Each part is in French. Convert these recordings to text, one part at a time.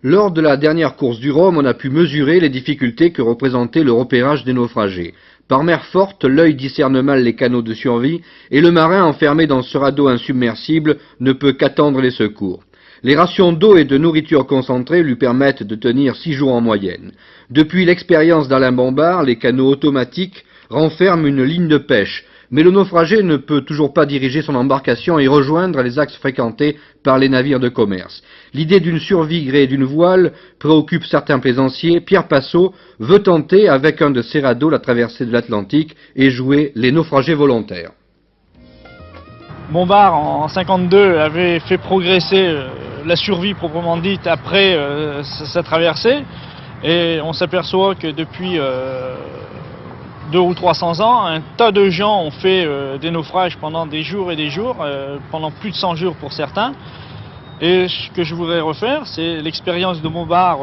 Lors de la dernière course du Rhum, on a pu mesurer les difficultés que représentait le repérage des naufragés. Par mer forte, l'œil discerne mal les canaux de survie et le marin enfermé dans ce radeau insubmersible ne peut qu'attendre les secours. Les rations d'eau et de nourriture concentrée lui permettent de tenir 6 jours en moyenne. Depuis l'expérience d'Alain Bombard, les canaux automatiques renferment une ligne de pêche, mais le naufragé ne peut toujours pas diriger son embarcation et rejoindre les axes fréquentés par les navires de commerce. L'idée d'une survie gréée d'une voile préoccupe certains plaisanciers. Pierre Passot veut tenter avec un de ses radeaux la traversée de l'Atlantique et jouer les naufragés volontaires. Bombard en 52 avait fait progresser la survie proprement dite après sa traversée, et on s'aperçoit que depuis 200 ou 300 ans, un tas de gens ont fait des naufrages pendant des jours et des jours, pendant plus de 100 jours pour certains. Et ce que je voudrais refaire, c'est l'expérience de Bombard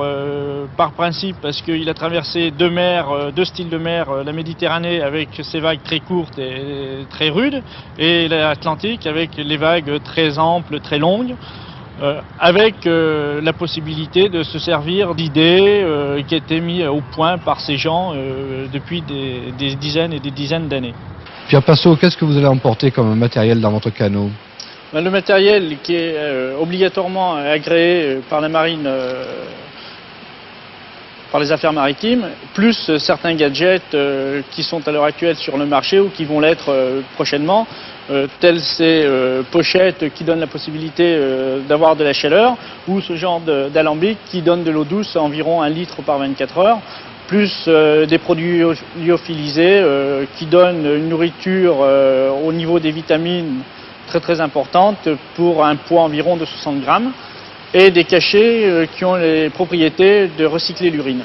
par principe, parce qu'il a traversé deux mers, deux styles de mer, la Méditerranée avec ses vagues très courtes et très rudes, et l'Atlantique avec les vagues très amples, très longues, avec la possibilité de se servir d'idées qui étaient mises au point par ces gens depuis des dizaines et des dizaines d'années. Pierre Passot, qu'est-ce que vous allez emporter comme matériel dans votre canot ? Le matériel qui est obligatoirement agréé par la marine, par les affaires maritimes, plus certains gadgets qui sont à l'heure actuelle sur le marché ou qui vont l'être prochainement, telles ces pochettes qui donnent la possibilité d'avoir de la chaleur, ou ce genre d'alambic qui donne de l'eau douce, environ 1 litre par 24 heures, plus des produits lyophilisés qui donnent une nourriture au niveau des vitamines très importante pour un poids environ de 60 grammes, et des cachets qui ont les propriétés de recycler l'urine.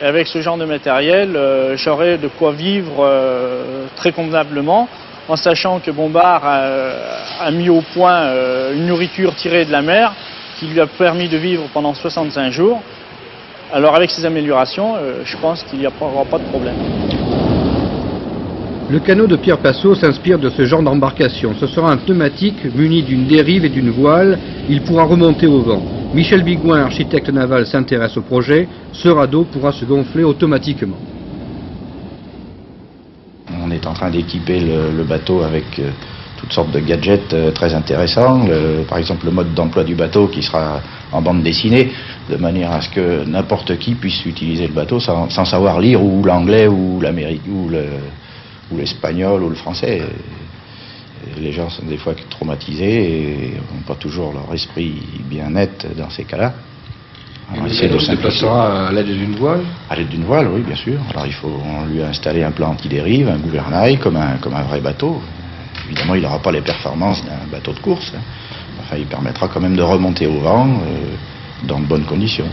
Avec ce genre de matériel, j'aurai de quoi vivre très convenablement, en sachant que Bombard a mis au point une nourriture tirée de la mer qui lui a permis de vivre pendant 65 jours. Alors avec ces améliorations, je pense qu'il n'y aura pas de problème. Le canot de Pierre Passot s'inspire de ce genre d'embarcation. Ce sera un pneumatique muni d'une dérive et d'une voile. Il pourra remonter au vent. Michel Bigouin, architecte naval, s'intéresse au projet. Ce radeau pourra se gonfler automatiquement. On est en train d'équiper le bateau avec toutes sortes de gadgets très intéressants. Par exemple, le mode d'emploi du bateau qui sera en bande dessinée, de manière à ce que n'importe qui puisse utiliser le bateau sans savoir lire ou l'anglais ou l'américain ou l'espagnol ou le français. Les gens sont des fois traumatisés et n'ont pas toujours leur esprit bien net dans ces cas-là. Alors, le canot se déplacera à l'aide d'une voile ? À l'aide d'une voile, oui, bien sûr. Alors on lui a installé un plan anti-dérive, un gouvernail, comme un vrai bateau. Évidemment, il n'aura pas les performances d'un bateau de course. Enfin, il permettra quand même de remonter au vent dans de bonnes conditions.